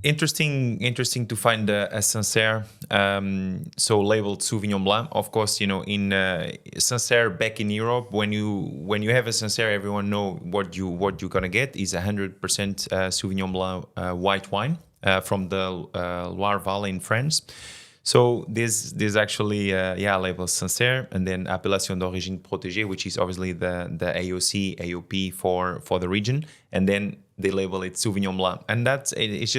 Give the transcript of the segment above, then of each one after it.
Interesting to find a Sancerre, so labeled Sauvignon Blanc. Of course, in Sancerre back in Europe, when you have a Sancerre, everyone know what you're gonna get is 100% Sauvignon Blanc white wine from the Loire Valley in France. So this actually labels Sancerre, and then Appellation d'origine protégée, which is obviously the AOC AOP for the region, and then they label it Sauvignon Blanc, and it's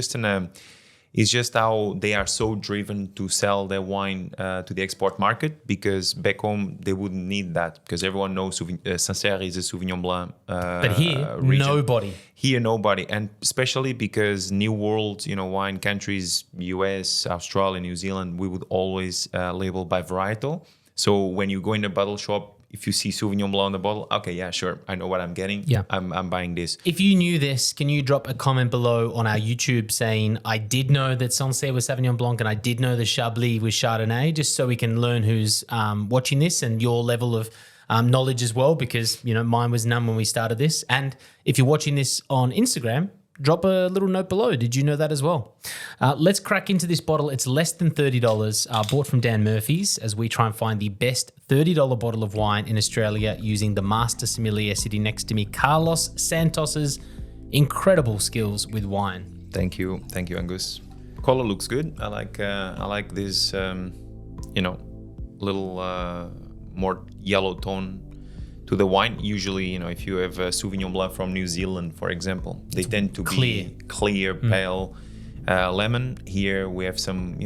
just how they are so driven to sell their wine to the export market, because back home they wouldn't need that, because everyone knows Sancerre is a Sauvignon Blanc but here, region. Nobody, and especially because New World, wine countries, US, Australia, New Zealand, we would always label by varietal. So when you go in a bottle shop, if you see Sauvignon Blanc on the bottle, okay, yeah, sure, I know what I'm getting. Yeah. I'm buying this. If you knew this, can you drop a comment below on our YouTube saying, I did know that Sancerre was Sauvignon Blanc and I did know the Chablis was Chardonnay, just so we can learn who's watching this and your level of knowledge as well, because, mine was none when we started this. And if you're watching this on Instagram, drop a little note below. Did you know that as well? Let's crack into this bottle. It's less than $30, bought from Dan Murphy's, as we try and find the best $30 bottle of wine in Australia using the master sommelier sitting next to me, Carlos Santos's incredible skills with wine. Thank you, Angus. Color looks good. I like this, little more yellow tone to the wine. Usually, if you have a Sauvignon Blanc from New Zealand, for example, they tend to be clear, pale lemon. Here we have some,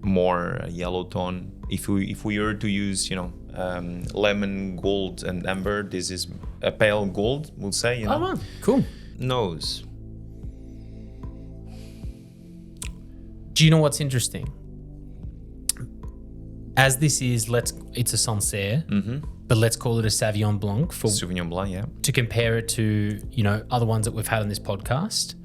more yellow tone. If we were to use, lemon, gold, and amber, this is a pale gold, we'll say. Oh, wow. Cool. Nose. Do you know what's interesting? As this is, it's a Sancerre, but let's call it a Sauvignon Blanc Sauvignon Blanc, yeah. To compare it to, other ones that we've had on this podcast.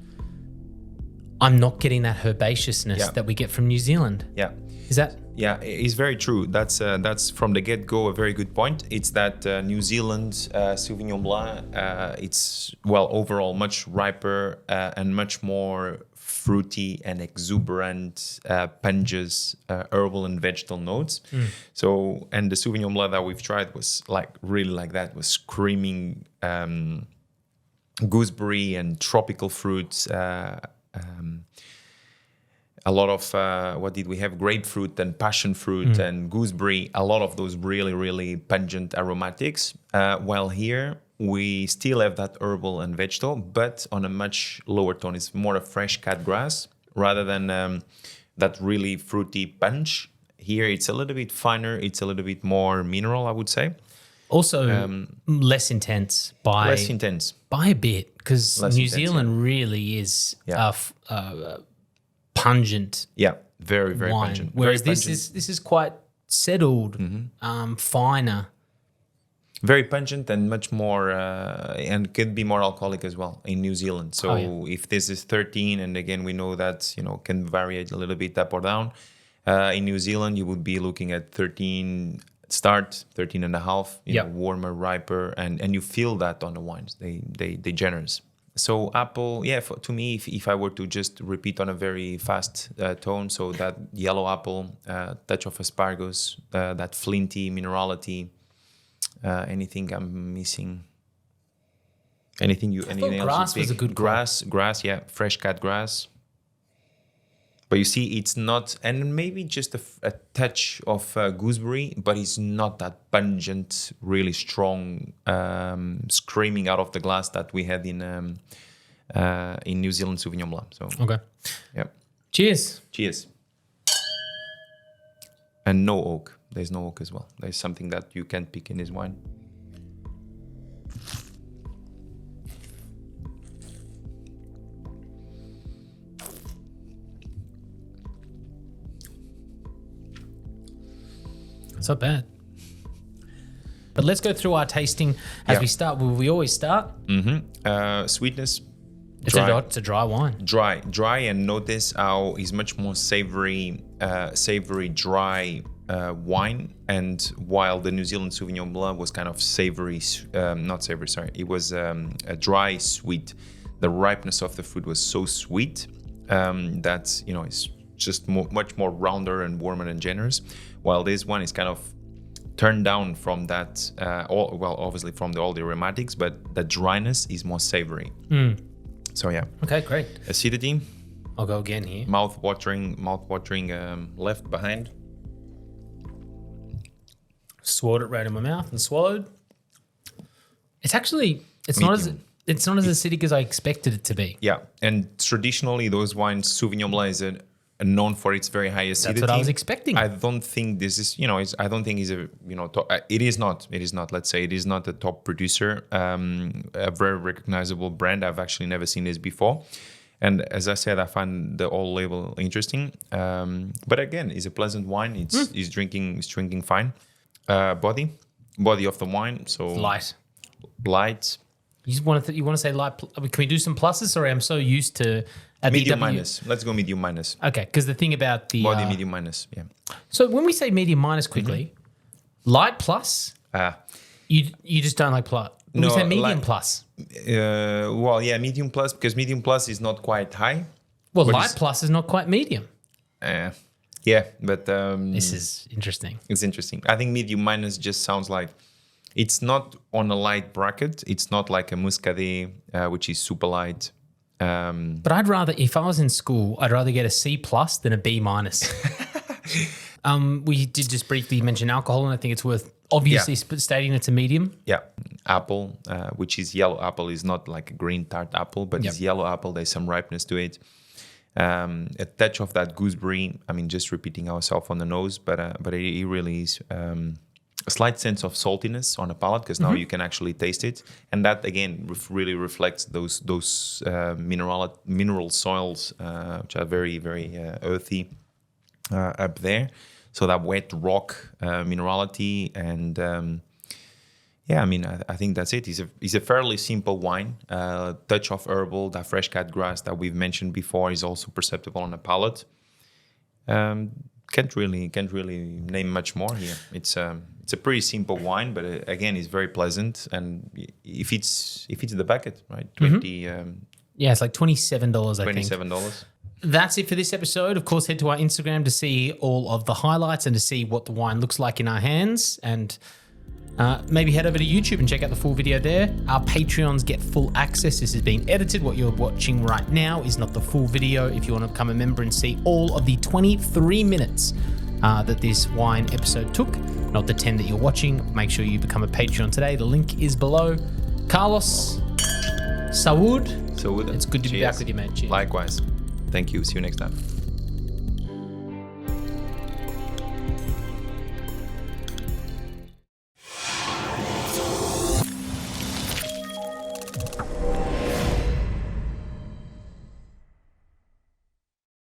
I'm not getting that herbaceousness that we get from New Zealand. Yeah. Is that? Yeah, it's very true. That's from the get-go a very good point. It's that New Zealand Sauvignon Blanc, it's, overall much riper and much more fruity and exuberant, pungent, herbal and vegetal notes. So, and the Sauvignon Blanc that we've tried was really like that, was screaming gooseberry and tropical fruits. A lot of, what did we have? Grapefruit and passion fruit and gooseberry. A lot of those really, really pungent aromatics. While here, we still have that herbal and vegetal, but on a much lower tone. It's more a fresh cut grass rather than that really fruity punch. Here, it's a little bit finer. It's a little bit more mineral, I would say. Also, less intense by a bit, because New Zealand really is pungent. Yeah, very, very wine. pungent. Whereas very this is quite settled, finer. Very pungent and much more, and could be more alcoholic as well in New Zealand. So if this is 13, and again we know that can vary a little bit up or down. In New Zealand, you would be looking at 13 start, 13 and a half. Warmer, riper, and you feel that on the wines. They generous. So apple, to me, if I were to just repeat on a very fast tone, so that yellow apple, touch of asparagus, that flinty minerality. Anything I'm missing? Anything else? Grass was a good grass, yeah, fresh cut grass. But you see, it's not, and maybe just a touch of gooseberry, but it's not that pungent, really strong, screaming out of the glass that we had in New Zealand Sauvignon Blanc. So okay, yeah. Cheers. And no oak. There's no oak as well. There's something that you can't pick in this wine. It's not bad. But let's go through our tasting as we start. Will we always start? Sweetness. It's a dry wine. Dry, and notice how it's much more savory, dry wine. And while the New Zealand Sauvignon Blanc was kind of savory, it was a dry, sweet. The ripeness of the fruit was so sweet. That's, you know, it's just much more rounder and warmer and generous, while this one is kind of turned down from that, obviously from all the aromatics, but the dryness is more savory. So yeah. Okay, great. Acidity. I'll go again here. Mouth-watering, left behind. Swallowed it right in my mouth and swallowed. It's actually, it's not as acidic as I expected it to be. Yeah, and traditionally those wines, Sauvignon Blanc is known for its very high acidity. That's what I was expecting. I don't think this is, you know, I don't think it's a, you know, it is not. Let's say it is not a top producer, a very recognizable brand. I've actually never seen this before. And as I said, I find the old label interesting. But again, it's a pleasant wine. It's drinking fine. Body of the wine. So Light. You want to say light? Can we do some pluses? Sorry, I'm so used to medium minus. Let's go medium minus. Okay, because the thing about the body medium minus. Yeah. So when we say medium minus quickly, light plus. You just don't like plus. When we say medium plus. Well, yeah, medium plus, because medium plus is not quite high. Well, light plus is not quite medium. Yeah, but this is interesting. It's interesting. I think medium minus just sounds like it's not on a light bracket. It's not like a Muscadet, which is super light. But I'd rather, if I was in school, I'd rather get a C plus than a B minus. We did just briefly mention alcohol, and I think it's worth obviously stating it's a medium. Yeah, apple, which is yellow apple, is not like a green tart apple, but it's yellow apple. There's some ripeness to it. A touch of that gooseberry. I mean, just repeating ourselves on the nose, but it really is a slight sense of saltiness on the palate, because now you can actually taste it, and that again really reflects those mineral soils, which are very very earthy up there. So that wet rock minerality, and yeah, I mean, I think that's it. It's a fairly simple wine. Touch of herbal, that fresh cut grass that we've mentioned before is also perceptible on the palate. Can't really name much more here. It's a pretty simple wine, but again, it's very pleasant. And if it's the bucket, right, 20. Yeah, it's like $27. I think $27. That's it for this episode. Of course, head to our Instagram to see all of the highlights and to see what the wine looks like in our hands, and maybe head over to YouTube and check out the full video there. Our Patreons get full access. This has been edited. What you're watching right now is not the full video. If you want to become a member and see all of the 23 minutes that this wine episode took, not the 10 that you're watching, make sure you become a Patreon today. The link is below. Carlos, Saúde. Saúde. It's good to be back with you, mate. Cheers. Likewise. Thank you. See you next time.